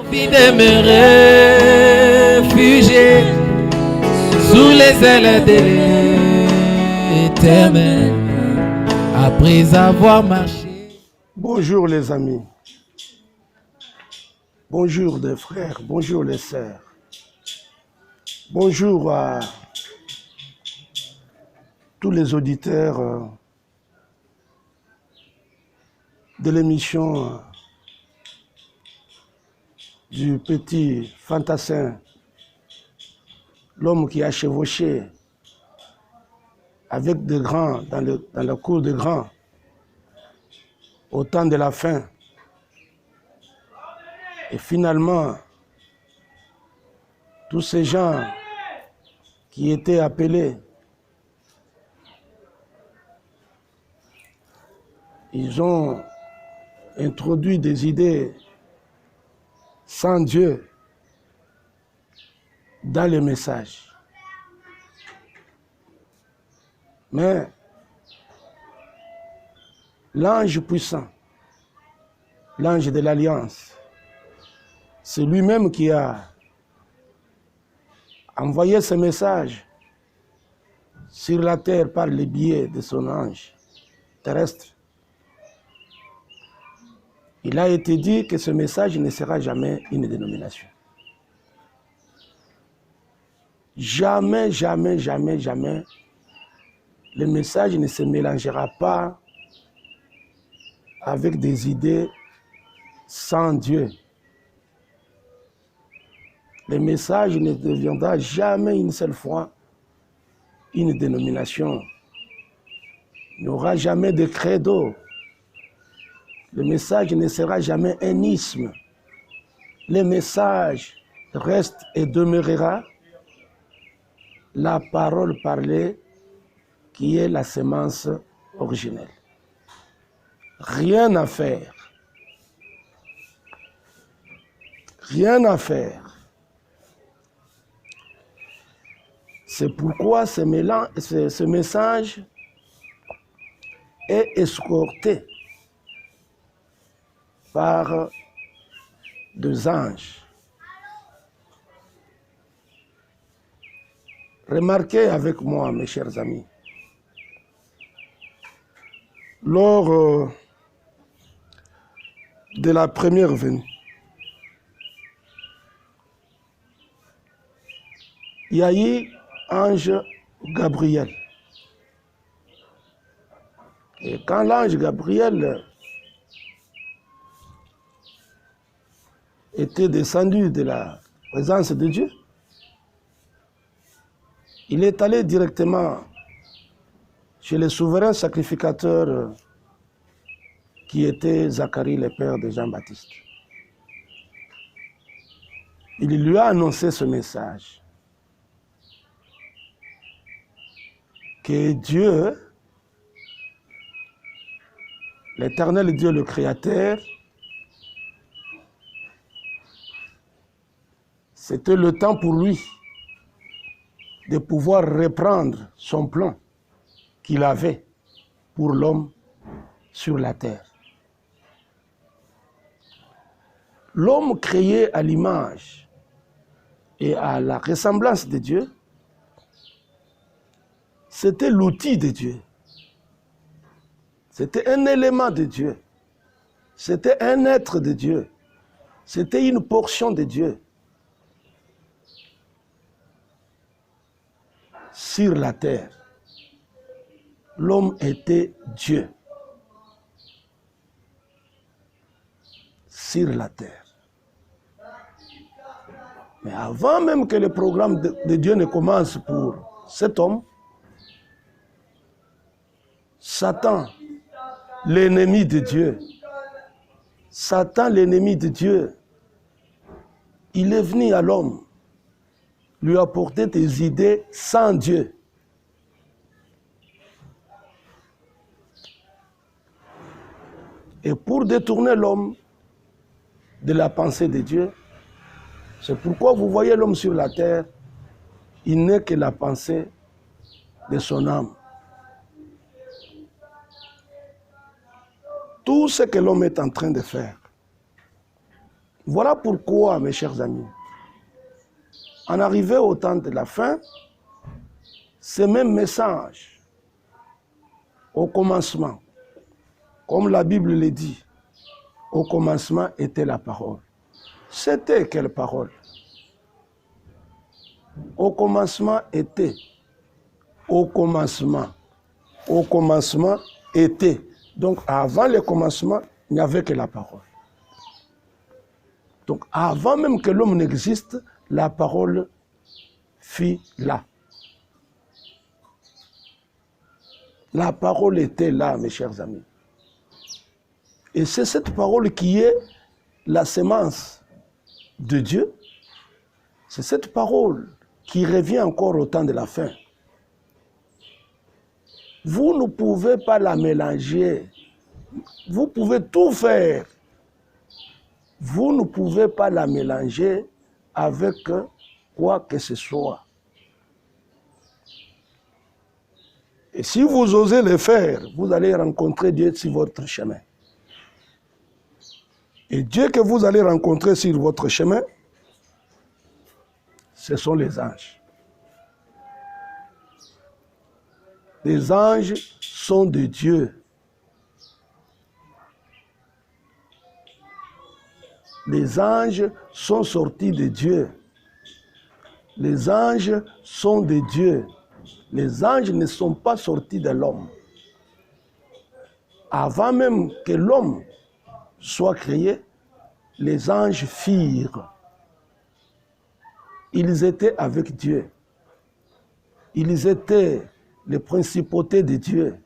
envie de me réfugier sous les ailes de l'Éternel après avoir marché. Bonjour les amis, bonjour les frères, bonjour les sœurs, bonjour à tous les auditeurs de l'émission du petit fantassin, l'homme qui a chevauché avec des grands dans la cour des grands au temps de la fin. Et finalement, tous ces gens qui étaient appelés, ils ont introduit des idées sans Dieu dans le message. Mais l'ange puissant, l'ange de l'Alliance, c'est lui-même qui a envoyé ce message sur la terre par le biais de son ange terrestre. Il a été dit que ce message ne sera jamais une dénomination. Jamais, jamais, jamais, jamais, le message ne se mélangera pas avec des idées sans Dieu. Le message ne deviendra jamais une seule fois une dénomination. Il n'y aura jamais de credo. Le message ne sera jamais un isme. Le message reste et demeurera la parole parlée qui est la sémence originelle. Rien à faire. Rien à faire. C'est pourquoi ce message est escorté par deux anges. Remarquez avec moi, mes chers amis, lors de la première venue, il y a eu ange Gabriel. Et quand l'ange Gabriel était descendu de la présence de Dieu, il est allé directement chez le souverain sacrificateur qui était Zacharie, le père de Jean-Baptiste. Il lui a annoncé ce message, que Dieu, l'éternel Dieu, le Créateur, c'était le temps pour lui de pouvoir reprendre son plan qu'il avait pour l'homme sur la terre. L'homme créé à l'image et à la ressemblance de Dieu, c'était l'outil de Dieu. C'était un élément de Dieu. C'était un être de Dieu. C'était une portion de Dieu. Sur la terre, l'homme était Dieu. Sur la terre. Mais avant même que le programme de Dieu ne commence pour cet homme, Satan, l'ennemi de Dieu, Satan, l'ennemi de Dieu, il est venu à l'homme lui apporter des idées sans Dieu. Et pour détourner l'homme de la pensée de Dieu, c'est pourquoi vous voyez l'homme sur la terre, il n'est que la pensée de son âme. Tout ce que l'homme est en train de faire, Voilà pourquoi, mes chers amis, en arrivé au temps de la fin, ce même message, au commencement, comme la Bible le dit, au commencement était la parole. C'était quelle parole? Au commencement était. Au commencement était. Donc avant le commencement, il n'y avait que la parole. Donc avant même que l'homme n'existe, la parole fut là. La parole était là, mes chers amis. Et c'est cette parole qui est la sémence de Dieu. C'est cette parole qui revient encore au temps de la fin. Vous ne pouvez pas la mélanger. Vous pouvez tout faire. Vous ne pouvez pas la mélanger avec quoi que ce soit. Et si vous osez le faire, vous allez rencontrer Dieu sur votre chemin. Et Dieu que vous allez rencontrer sur votre chemin, ce sont les anges. Les anges sont de Dieu. Les anges sont sortis de Dieu. Les anges sont de Dieu. Les anges ne sont pas sortis de l'homme. Avant même que l'homme soit créé, les anges firent. Ils étaient avec Dieu. Ils étaient les principautés de Dieu.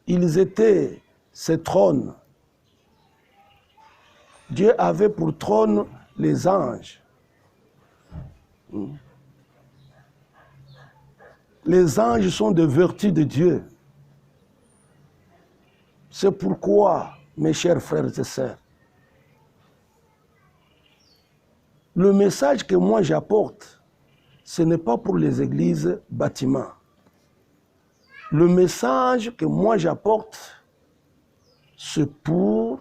Ils étaient ses trônes. Dieu avait pour trône les anges. Les anges sont des vertus de Dieu. C'est pourquoi, mes chers frères et sœurs, le message que moi j'apporte, ce n'est pas pour les églises bâtiments. Le message que moi j'apporte, c'est pour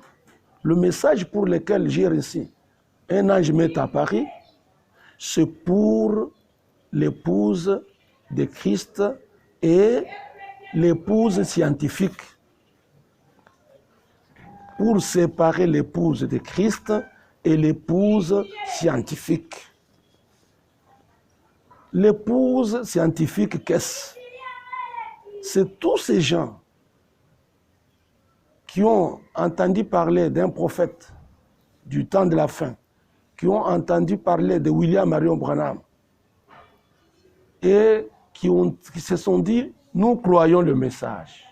le message pour lequel j'ai reçu un ange m'est apparu, c'est pour l'épouse de Christ et l'épouse scientifique. Pour séparer l'épouse de Christ et l'épouse scientifique. L'épouse scientifique, qu'est-ce? C'est tous ces gens qui ont entendu parler d'un prophète du temps de la fin, qui ont entendu parler de William Marion Branham et qui se sont dit, nous croyons le message.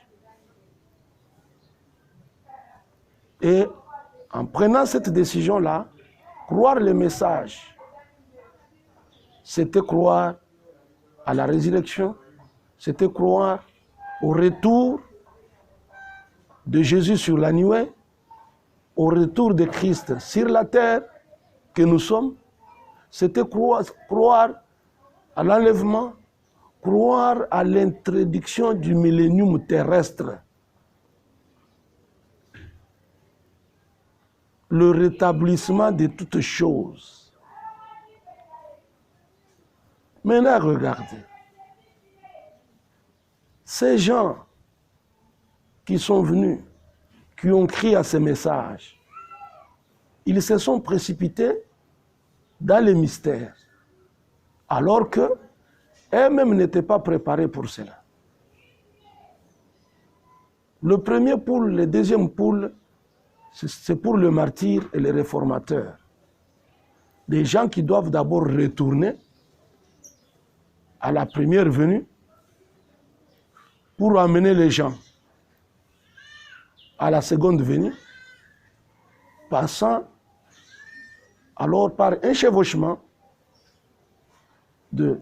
Et en prenant cette décision-là, croire le message, c'était croire à la résurrection, c'était croire au retour de Jésus sur la nuée, au retour de Christ sur la terre que nous sommes, c'était croire à l'enlèvement, croire à l'introduction du millénium terrestre, le rétablissement de toutes choses. Maintenant, regardez. Ces gens qui sont venus, qui ont crié à ce message, ils se sont précipités dans les mystères, alors que eux-mêmes n'étaient pas préparés pour cela. Le premier poule, le deuxième poule, c'est pour le martyr et les réformateurs. Des gens qui doivent d'abord retourner à la première venue pour amener les gens à la seconde venue, passant alors par un chevauchement de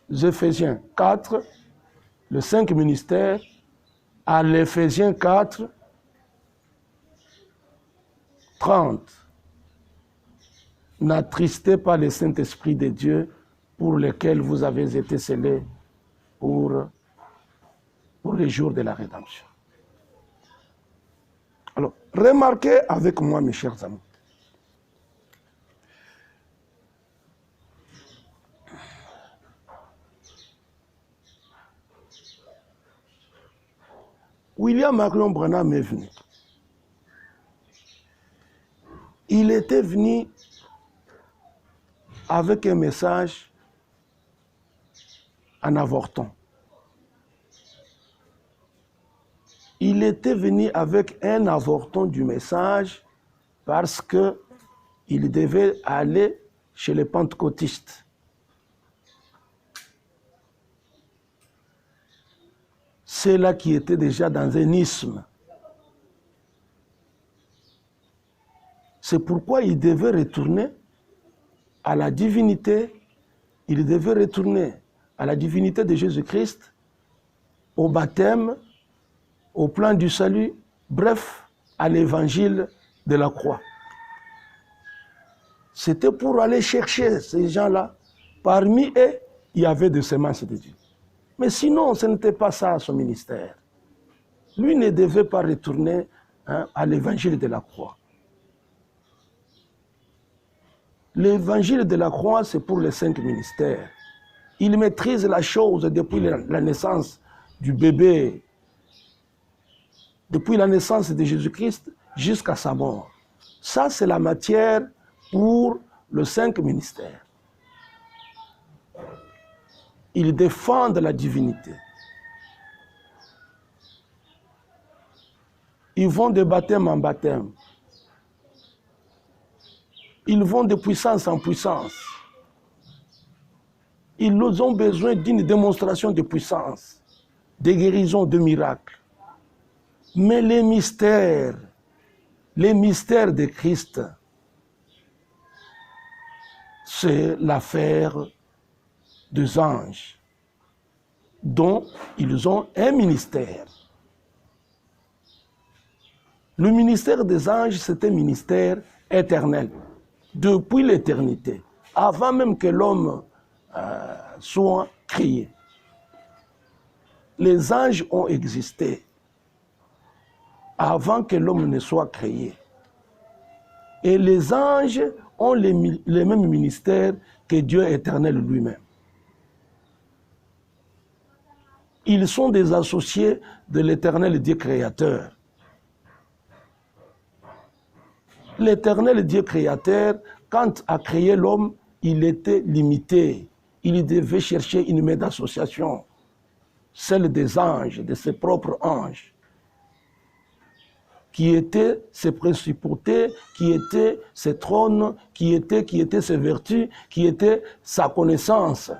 Éphésiens 4, le 5 ministères, à l'Éphésiens 4, 30. N'attristez pas le Saint-Esprit de Dieu pour lequel vous avez été scellés pour les jours de la rédemption. Alors, Remarquez avec moi, mes chers amis. William Marion Branham est venu. Il était venu avec un message en avortant. Il était venu avec un avorton du message parce qu'il devait aller chez les pentecôtistes. Ceux-là qui étaient déjà dans un isthme. C'est pourquoi il devait retourner à la divinité, il devait retourner à la divinité de Jésus-Christ, au baptême, au plan du salut, bref, à l'évangile de la croix. C'était pour aller chercher ces gens-là. Parmi eux, il y avait des semences de Dieu. Mais sinon, ce n'était pas ça son ministère. Lui ne devait pas retourner à l'évangile de la croix. L'évangile de la croix, c'est pour les 5 ministères. Il maîtrise la chose depuis la naissance du bébé, depuis la naissance de Jésus-Christ jusqu'à sa mort. Ça, c'est la matière pour les 5 ministères. Ils défendent la divinité. Ils vont de baptême en baptême. Ils vont de puissance en puissance. Ils ont besoin d'une démonstration de puissance, de guérison, de miracles. Mais les mystères de Christ, c'est l'affaire des anges, dont ils ont un ministère. Le ministère des anges, c'est un ministère éternel, depuis l'éternité, avant même que l'homme soit créé. Les anges ont existé avant que l'homme ne soit créé. Et les anges ont les mêmes ministères que Dieu éternel lui-même. Ils sont des associés de l'éternel Dieu créateur. L'éternel Dieu créateur, quand a créé l'homme, il était limité. Il devait chercher une main d'association, celle des anges, de ses propres anges, qui étaient ses principautés, qui étaient ses trônes, qui étaient ses vertus, qui étaient sa connaissance.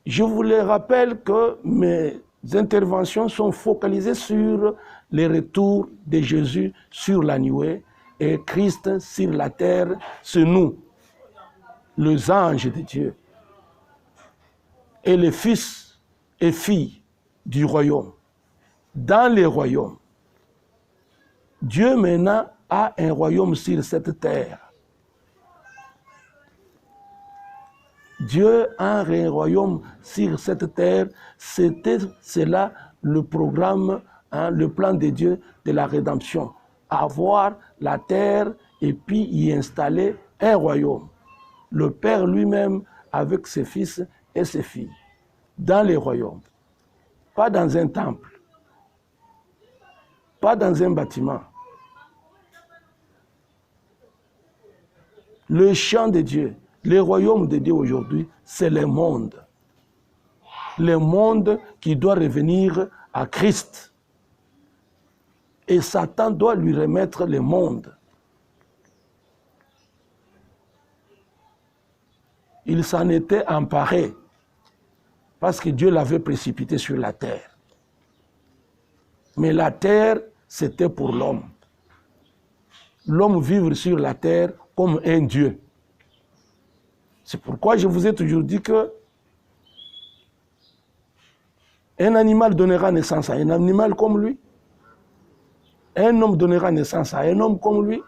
Je vous le rappelle que mes interventions sont focalisées sur le retour de Jésus sur la nuée et Christ sur la terre, c'est nous, les anges de Dieu, et les fils et filles du royaume. Dans les royaumes, Dieu maintenant a un royaume sur cette terre. Dieu a un royaume sur cette terre. C'est là le programme, le plan de Dieu de la rédemption. Avoir la terre et puis y installer un royaume. Le Père lui-même avec ses fils et ses filles. Dans les royaumes. Pas dans un temple. Pas dans un bâtiment. Le champ de Dieu. Le royaume de Dieu aujourd'hui, c'est le monde. Le monde qui doit revenir à Christ. Et Satan doit lui remettre le monde. Il s'en était emparé parce que Dieu l'avait précipité sur la terre. Mais la terre, c'était pour l'homme. L'homme vivre sur la terre comme un Dieu. C'est pourquoi je vous ai toujours dit que un animal donnera naissance à un animal comme lui. Un homme donnera naissance à un homme comme lui.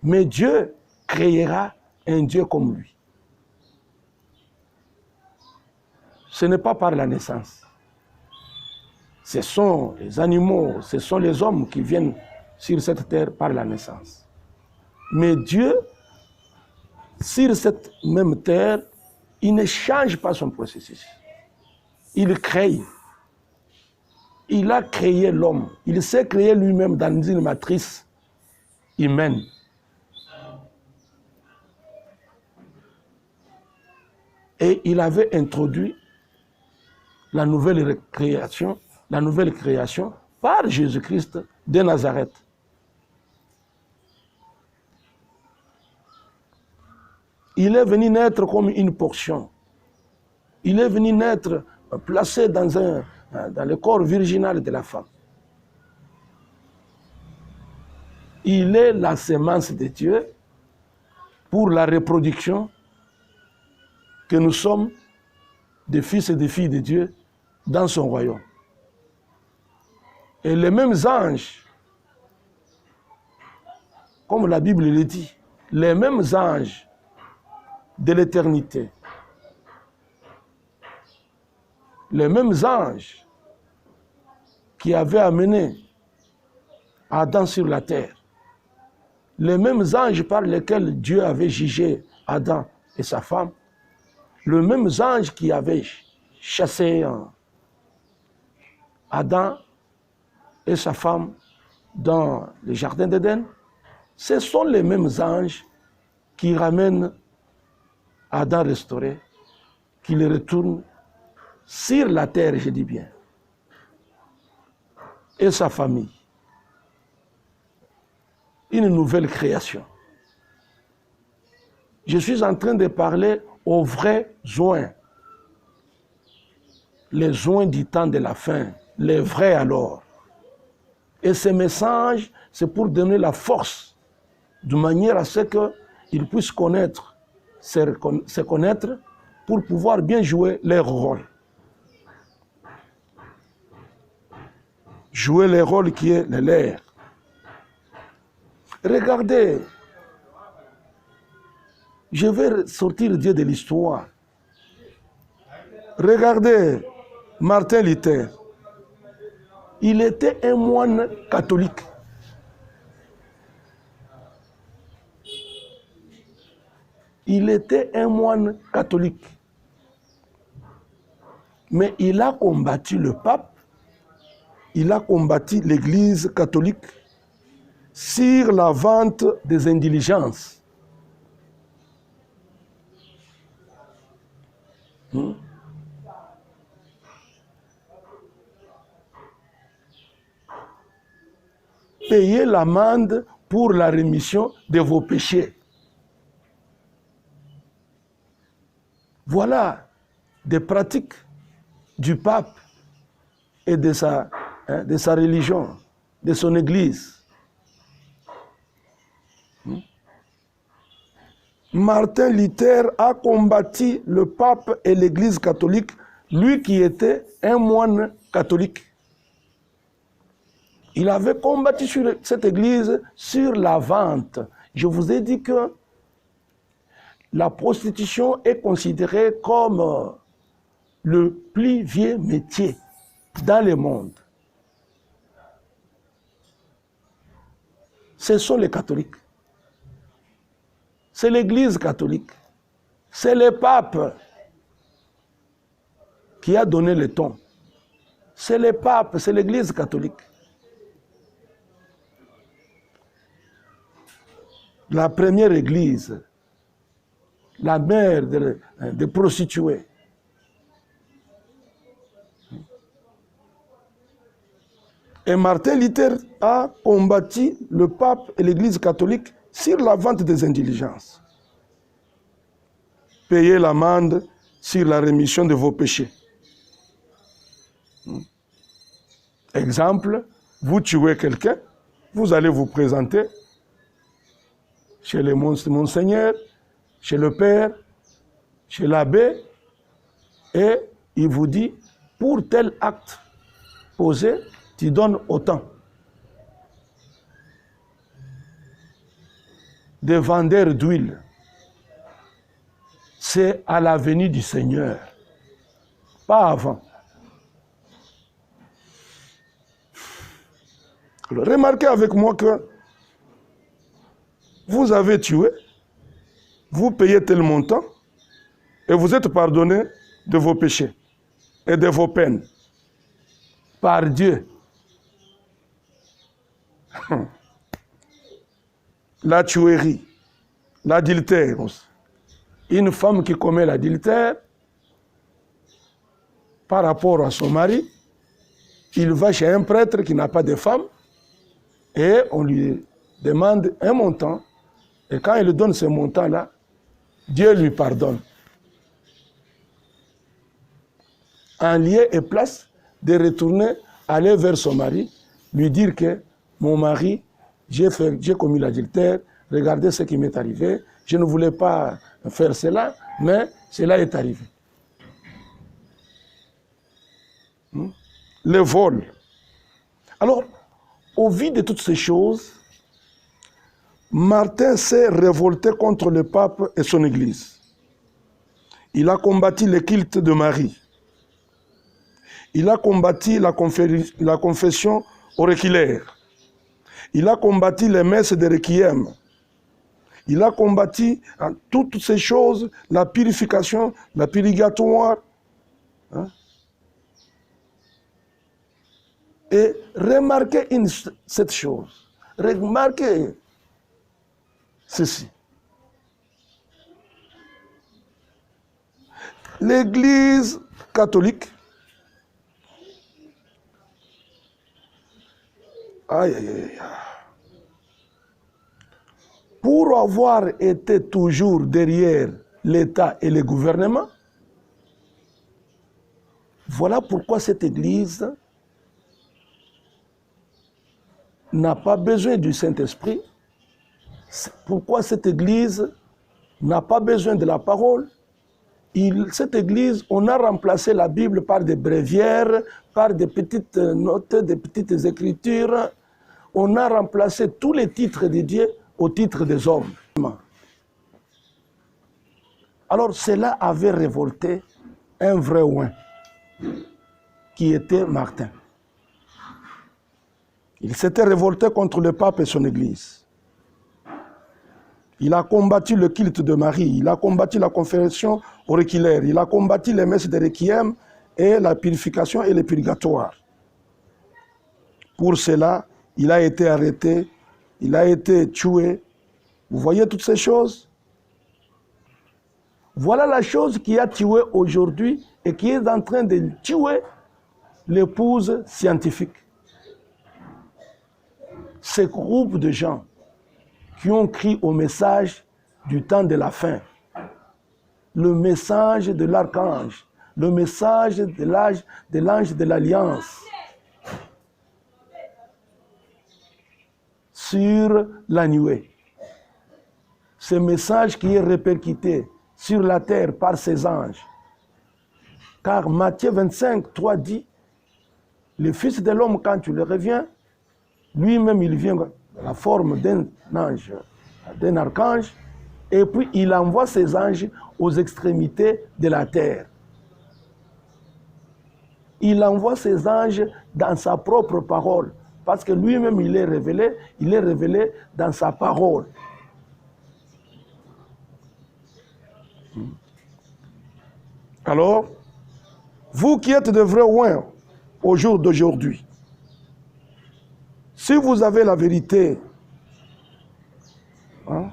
Mais Dieu créera un Dieu comme lui. Ce n'est pas par la naissance. Ce sont les animaux, ce sont les hommes qui viennent sur cette terre par la naissance. Mais Dieu, sur cette même terre, il ne change pas son processus. Il crée. Il a créé l'homme. Il s'est créé lui-même dans une matrice humaine. Et il avait introduit la nouvelle création par Jésus-Christ de Nazareth. Il est venu naître comme une portion. Il est venu naître placé dans le corps virginal de la femme. Il est la sémence de Dieu pour la reproduction que nous sommes des fils et des filles de Dieu dans son royaume. Et les mêmes anges, comme la Bible le dit, les mêmes anges de l'éternité, les mêmes anges qui avaient amené Adam sur la terre, les mêmes anges par lesquels Dieu avait jugé Adam et sa femme, le même ange qui avait chassé Adam et sa femme dans le jardin d'Éden, ce sont les mêmes anges qui ramènent Adam restauré, qui le retournent sur la terre, je dis bien, et sa famille. Une nouvelle création. Je suis en train de parler aux vrais oins, les oins du temps de la fin, les vrais alors. Et ce message, c'est pour donner la force, de manière à ce qu'ils puissent connaître, se connaître, pour pouvoir bien jouer leur rôle. Jouer le rôle qui est le leur. Regardez, je vais sortir Dieu de l'histoire. Regardez Martin Luther. Il était un moine catholique. Il était un moine catholique. Mais il a combattu le pape, il a combattu l'Église catholique sur la vente des indulgences. Payez l'amende pour la rémission de vos péchés. Voilà des pratiques du pape et de sa religion, de son église. Martin Luther a combattu le pape et l'église catholique, lui qui était un moine catholique. Il avait combattu sur cette église sur la vente. Je vous ai dit que la prostitution est considérée comme le plus vieux métier dans le monde. Ce sont les catholiques. C'est l'église catholique. C'est le pape qui a donné le ton. C'est le pape, c'est l'église catholique. La première église, la mère des prostituées. Et Martin Luther a combattu le pape et l'église catholique sur la vente des indulgences. Payez l'amende sur la rémission de vos péchés. Exemple, vous tuez quelqu'un, vous allez vous présenter chez le monseigneur, chez le père, chez l'abbé, et il vous dit, pour tel acte posé, tu donnes autant. des vendeurs d'huile. C'est à la venue du Seigneur, pas avant. Alors, remarquez avec moi que vous avez tué, vous payez tel montant et vous êtes pardonné de vos péchés et de vos peines par Dieu. La tuerie, l'adultère. Une femme qui commet l'adultère par rapport à son mari, il va chez un prêtre qui n'a pas de femme et on lui demande un montant. Et quand il donne ce montant-là, Dieu lui pardonne. En lieu et place de retourner, aller vers son mari, lui dire que mon mari, j'ai commis l'adultère, regardez ce qui m'est arrivé, je ne voulais pas faire cela, mais cela est arrivé. Le vol. Alors, au vu de toutes ces choses, Martin s'est révolté contre le pape et son église. Il a combattu le culte de Marie. Il a combattu la confession auriculaire. Il a combattu les messes de requiem. Il a combattu toutes ces choses, la purification, la purgatoire. Hein? Et remarquez cette chose. Remarquez ceci. L'Église catholique, pour avoir été toujours derrière l'État et le gouvernement, voilà pourquoi cette Église n'a pas besoin du Saint-Esprit. Pourquoi cette Église n'a pas besoin de la parole. Cette Église, on a remplacé la Bible par des bréviaires, par des petites notes, des petites écritures. On a remplacé tous les titres de Dieu au titre des hommes. Alors cela avait révolté un vrai ouin, qui était Martin. Il s'était révolté contre le pape et son Église. Il a combattu le culte de Marie, il a combattu la confession auriculaire, il a combattu les messes de requiem et la purification et le purgatoire. Pour cela, il a été arrêté, il a été tué. Vous voyez toutes ces choses? Voilà la chose qui a tué aujourd'hui et qui est en train de tuer l'épouse scientifique. Ce groupe de gens qui ont crié au message du temps de la fin, le message de l'archange, le message de l'ange de l'Alliance sur la nuée. Ce message qui est répercuté sur la terre par ses anges. Car Matthieu 25, 3 dit, le Fils de l'homme, quand tu le reviens, lui-même, il vient dans la forme d'un ange, d'un archange, et puis il envoie ses anges aux extrémités de la terre. Il envoie ses anges dans sa propre parole, parce que lui-même, il est révélé dans sa parole. Alors, vous qui êtes de vrais ouins au jour d'aujourd'hui, si vous avez la vérité, hein,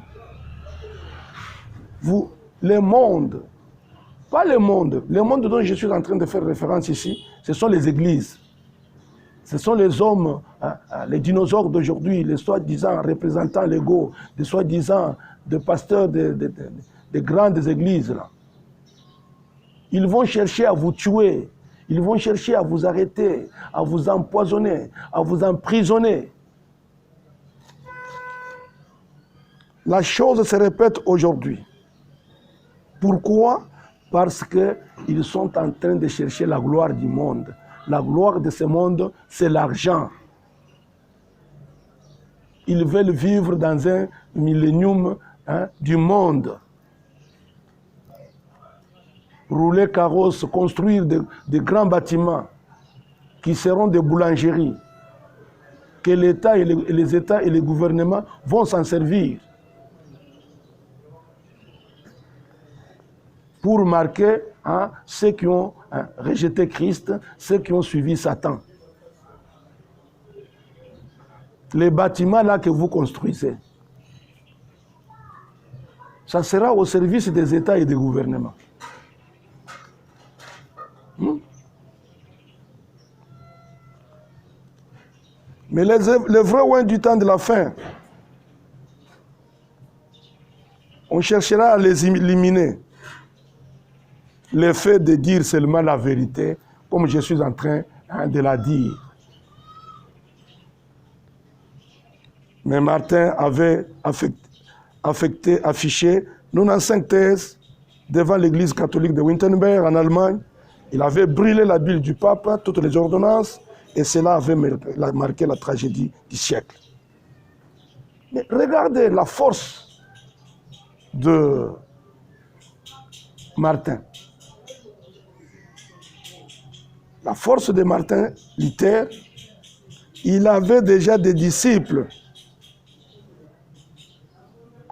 le monde dont je suis en train de faire référence ici, ce sont les églises. Ce sont les hommes, les dinosaures d'aujourd'hui, les soi-disant représentants légaux, les soi-disant de pasteurs de grandes églises. Là. Ils vont chercher à vous tuer. Ils vont chercher à vous arrêter, à vous empoisonner, à vous emprisonner. La chose se répète aujourd'hui. Pourquoi? Parce qu'ils sont en train de chercher la gloire du monde. La gloire de ce monde, c'est l'argent. ils veulent vivre dans un millénium du monde. Rouler carrosse, construire de grands bâtiments qui seront des boulangeries, que l'État et les États et les gouvernements vont s'en servir pour marquer ceux qui ont rejeté Christ, ceux qui ont suivi Satan. Les bâtiments là que vous construisez, ça sera au service des États et des gouvernements. Mais les vrais oins du temps de la fin, on cherchera à les éliminer. Le fait de dire seulement la vérité, comme je suis en train de la dire. Mais Martin avait affiché 95 thèses devant l'église catholique de Wittenberg en Allemagne. Il avait brûlé la Bible du pape, toutes les ordonnances, et cela avait marqué la tragédie du siècle. Mais regardez la force de Martin. La force de Martin Luther, il avait déjà des disciples.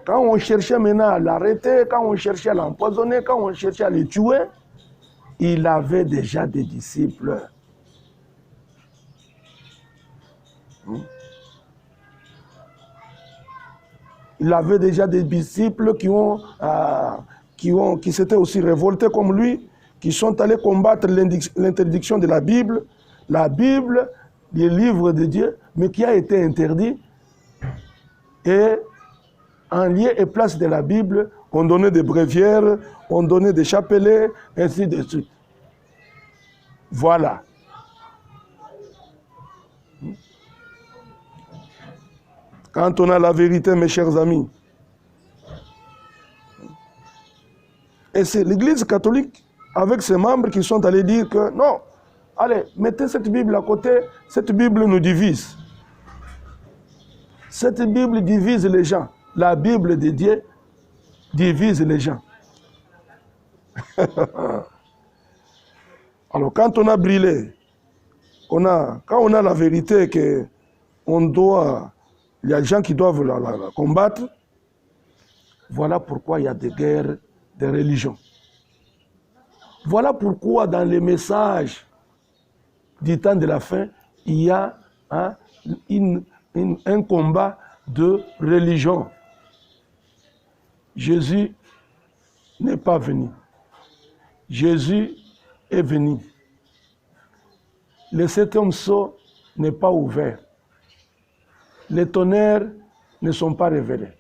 Quand on cherchait maintenant à l'arrêter, quand on cherchait à l'empoisonner, quand on cherchait à le tuer, il avait déjà des disciples. Il avait déjà des disciples qui s'étaient aussi révoltés comme lui, qui sont allés combattre l'interdiction de la Bible, le livre de Dieu, mais qui a été interdit. Et en lieu et place de la Bible, on donnait des bréviaires, on donnait des chapelets, ainsi de suite. Voilà. Quand on a la vérité, mes chers amis, et c'est l'Église catholique, avec ses membres qui sont allés dire que non, allez, mettez cette Bible à côté, cette Bible nous divise. Cette Bible divise les gens. La Bible de Dieu divise les gens. Alors quand on a brûlé, quand on a la vérité que il y a des gens qui doivent la combattre, voilà pourquoi il y a des guerres de religion. Voilà pourquoi dans les messages du temps de la fin, il y a un combat de religion. Jésus n'est pas venu. Jésus est venu. Le septième sceau n'est pas ouvert. Les tonnerres ne sont pas révélés.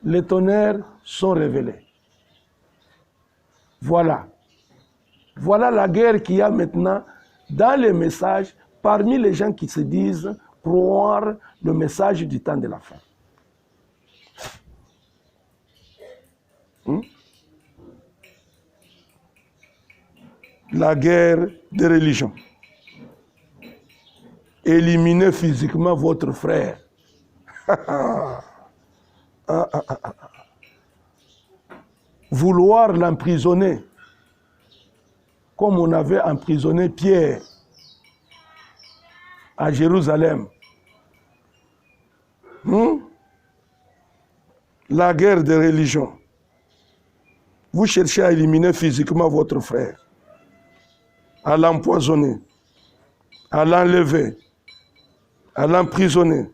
Les tonnerres sont révélés. Voilà. Voilà la guerre qu'il y a maintenant dans les messages parmi les gens qui se disent croire le message du temps de la fin. La guerre des religions. Éliminez physiquement votre frère. Vouloir l'emprisonner comme on avait emprisonné Pierre à Jérusalem. La guerre des religions. Vous cherchez à éliminer physiquement votre frère, à l'empoisonner, à l'enlever, à l'emprisonner.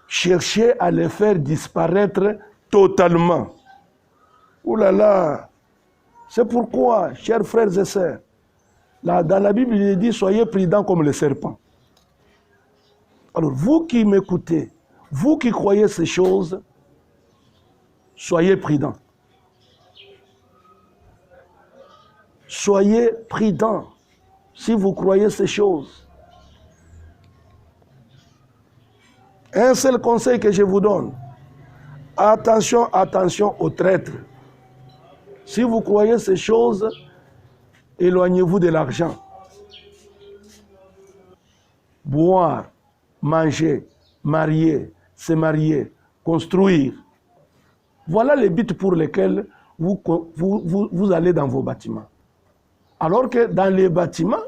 Cherchez à le faire disparaître totalement. Ouh là là! C'est pourquoi, chers frères et sœurs, dans la Bible, il dit « Soyez prudents comme les serpents ». Alors, vous qui m'écoutez, vous qui croyez ces choses, soyez prudents. Soyez prudents si vous croyez ces choses. Un seul conseil que je vous donne, attention, attention aux traîtres. Si vous croyez ces choses, éloignez-vous de l'argent. Boire, manger, marier, se marier, construire. Voilà les buts pour lesquels vous allez dans vos bâtiments. Alors que dans les bâtiments,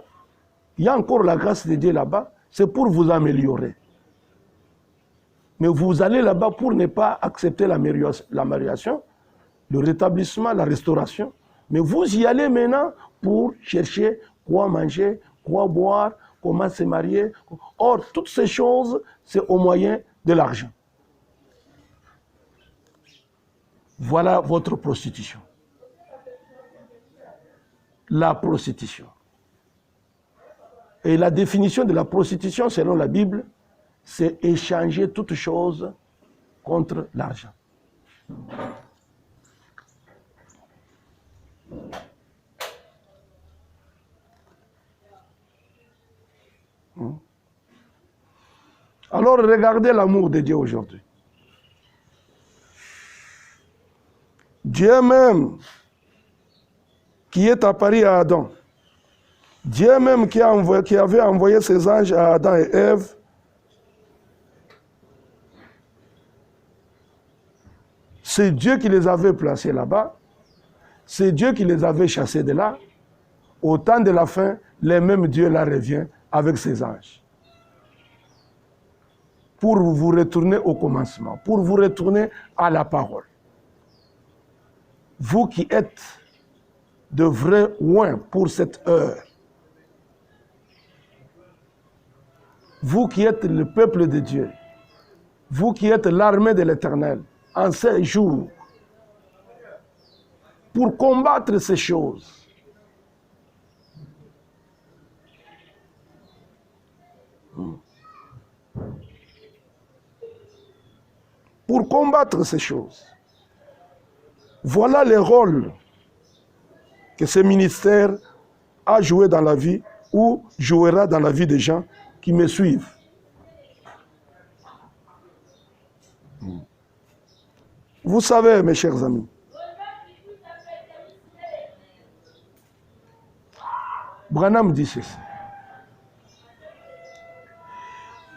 il y a encore la grâce de Dieu là-bas, c'est pour vous améliorer. Mais vous allez là-bas pour ne pas accepter l'amélioration, le rétablissement, la restauration. Mais vous y allez maintenant pour chercher quoi manger, quoi boire, comment se marier. Or, toutes ces choses, c'est au moyen de l'argent. Voilà votre prostitution. La prostitution. Et la définition de la prostitution, selon la Bible, c'est échanger toute chose contre l'argent. Alors regardez l'amour de Dieu aujourd'hui. Dieu même qui est apparu à Adam, Dieu même qui avait envoyé ses anges à Adam et Ève, c'est Dieu qui les avait placés là-bas, c'est Dieu qui les avait chassés de là. Au temps de la fin, le même Dieu là revient avec ses anges. Pour vous retourner au commencement, pour vous retourner à la parole. Vous qui êtes de vrais oins pour cette heure, vous qui êtes le peuple de Dieu, vous qui êtes l'armée de l'Éternel, en ces jours, pour combattre ces choses, pour combattre ces choses. Voilà les rôles que ce ministère a joué dans la vie ou jouera dans la vie des gens qui me suivent. Vous savez, mes chers amis, Branham dit ceci.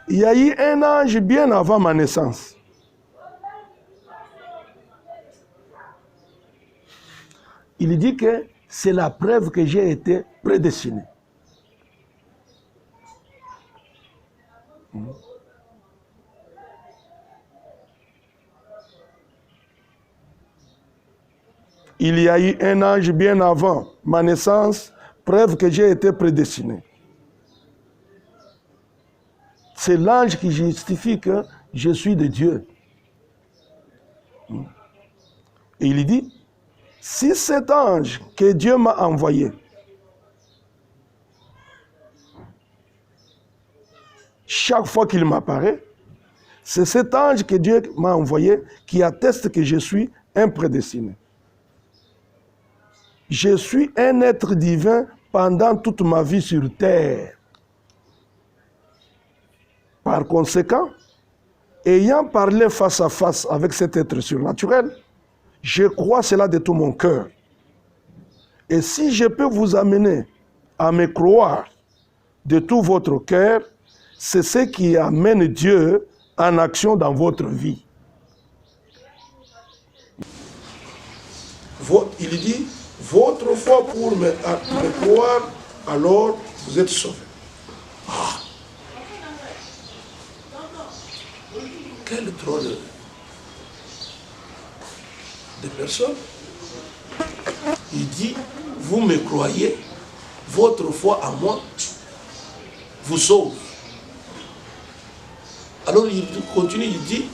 Il y a eu un ange bien avant ma naissance. Il dit que c'est la preuve que j'ai été prédestiné. Il y a eu un ange bien avant ma naissance, preuve que j'ai été prédestiné. C'est l'ange qui justifie que je suis de Dieu. Et il dit, si cet ange que Dieu m'a envoyé, chaque fois qu'il m'apparaît, c'est cet ange que Dieu m'a envoyé qui atteste que je suis un prédestiné. Je suis un être divin pendant toute ma vie sur terre. Par conséquent, ayant parlé face à face avec cet être surnaturel, je crois cela de tout mon cœur. Et si je peux vous amener à me croire de tout votre cœur, c'est ce qui amène Dieu en action dans votre vie. Il dit, votre foi pour me croire, alors vous êtes sauvés. Ah. Quel drôle de personne. Il dit, vous me croyez, votre foi en moi vous sauve. Alors il continue, il dit,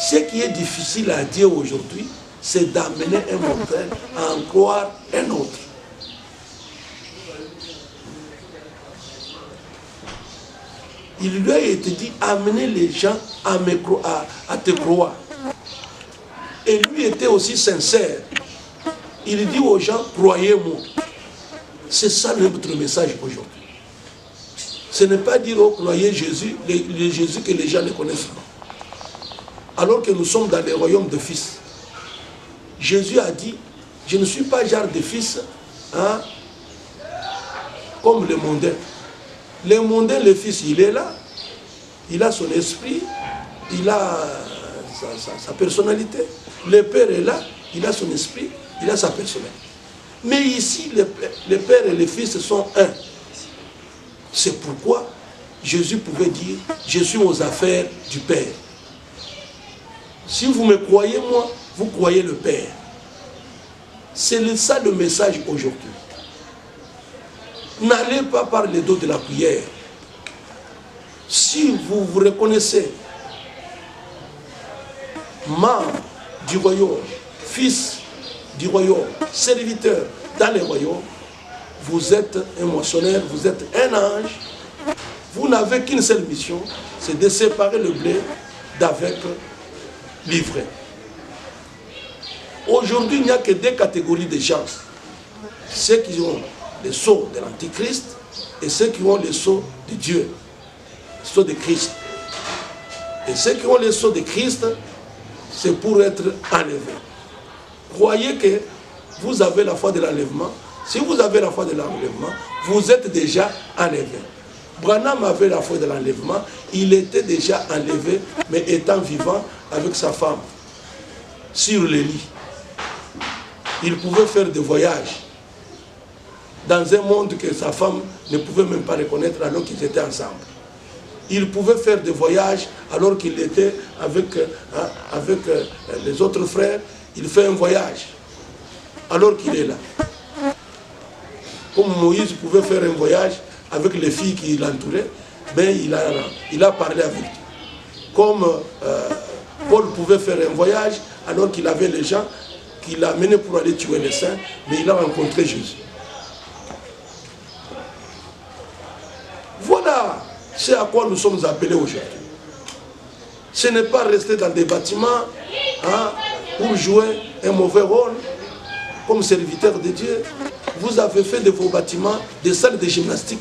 ce qui est difficile à dire aujourd'hui, c'est d'amener un mortel à en croire un autre. Il lui a été dit, amener les gens à te croire. Et lui était aussi sincère. Il dit aux gens, croyez-moi. C'est ça notre message aujourd'hui. Ce n'est pas dire, oh, croyez Jésus, le Jésus que les gens ne connaissent pas. Alors que nous sommes dans le royaume de fils. Jésus a dit, je ne suis pas genre de fils, hein, comme le mondain. Le mondain, le fils, il est là. Il a son esprit, il a sa personnalité. Le Père est là, il a son esprit, il a sa personnalité. Mais ici, le Père et le Fils sont un. C'est pourquoi Jésus pouvait dire, je suis aux affaires du Père. Si vous me croyez, moi, vous croyez le Père. C'est ça le message aujourd'hui. N'allez pas par le dos de la cuillère. Si vous vous reconnaissez membre du royaume, fils du royaume, serviteur dans le royaume, vous êtes un moissonneur, vous êtes un ange, vous n'avez qu'une seule mission, c'est de séparer le blé d'avec l'ivraie. Aujourd'hui, il n'y a que deux catégories de gens. Ceux qui ont le sceau de l'Antichrist et ceux qui ont le sceau de Dieu, le sceau de Christ. Et ceux qui ont le sceau de Christ, c'est pour être enlevés. Croyez que vous avez la foi de l'enlèvement. Si vous avez la foi de l'enlèvement, vous êtes déjà enlevé. Branham avait la foi de l'enlèvement, il était déjà enlevé, mais étant vivant avec sa femme sur le lit. Il pouvait faire des voyages dans un monde que sa femme ne pouvait même pas reconnaître alors qu'ils étaient ensemble. Il pouvait faire des voyages alors qu'il était avec les autres frères. Il fait un voyage alors qu'il est là. Comme Moïse pouvait faire un voyage avec les filles qui l'entouraient, mais il a parlé avec Dieu. Comme Paul pouvait faire un voyage alors qu'il avait les gens qu'il a menés pour aller tuer les saints, mais il a rencontré Jésus. Voilà ce à quoi nous sommes appelés aujourd'hui. Ce n'est pas rester dans des bâtiments pour jouer un mauvais rôle comme serviteur de Dieu. Vous avez fait de vos bâtiments des salles de gymnastique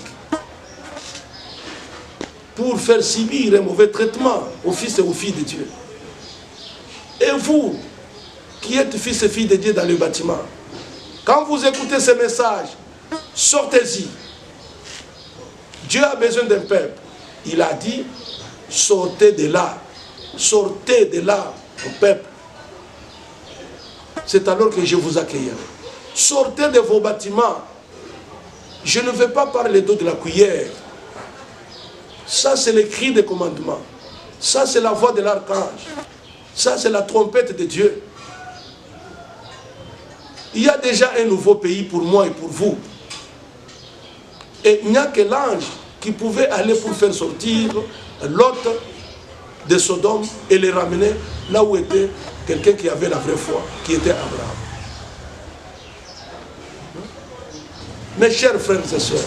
pour faire subir un mauvais traitement aux fils et aux filles de Dieu. Et vous, qui êtes fils et filles de Dieu dans le bâtiment, quand vous écoutez ces messages, sortez-y. Dieu a besoin d'un peuple. Il a dit, sortez de là. Sortez de là, mon peuple. C'est alors que je vous accueillerai. Sortez de vos bâtiments. Je ne vais pas par le dos de la cuillère. Ça, c'est le cri des commandements. Ça, c'est la voix de l'archange. Ça, c'est la trompette de Dieu. Il y a déjà un nouveau pays pour moi et pour vous. Et il n'y a que l'ange qui pouvait aller pour faire sortir Lot de Sodome et les ramener là où était quelqu'un qui avait la vraie foi, qui était Abraham. Mes chers frères et sœurs,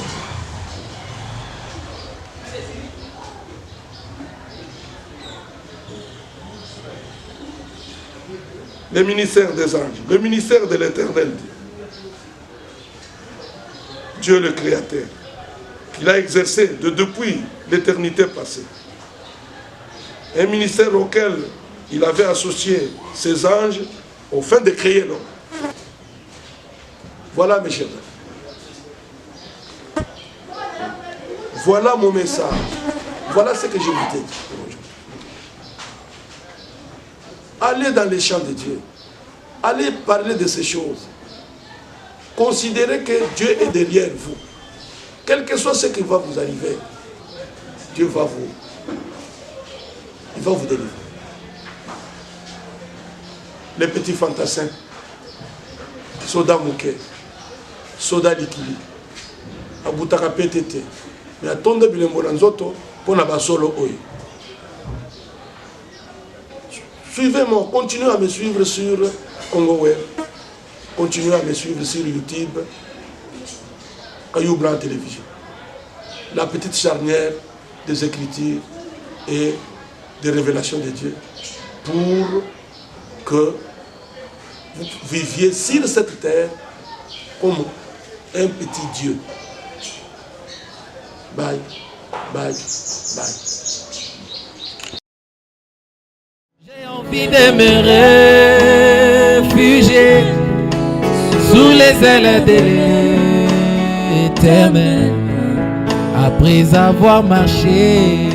le ministère des anges, le ministère de l'Éternel Dieu le Créateur, qu'il a exercé depuis l'éternité passée. Un ministère auquel il avait associé ses anges au fin de créer l'homme. Voilà mes chers. Voilà mon message. Voilà ce que je vous dis. Allez dans les champs de Dieu. Allez parler de ces choses. Considérez que Dieu est derrière vous. Quel que soit ce qui va vous arriver, Dieu va vous délivrer. Les petits fantassins, soda mouké, soda likili, abutaka PTT, mais attendez bilembo nzoto pour na basolo oyo. Suivez-moi, continuez à me suivre sur Congo Web, continuez à me suivre sur YouTube, Caillou Blanc Télévision. La petite charnière des Écritures et des révélations de Dieu pour que vous viviez sur cette terre comme un petit Dieu. Bye, bye, bye. J'ai envie de me réfugier sous les ailes de l'Éternel après avoir marché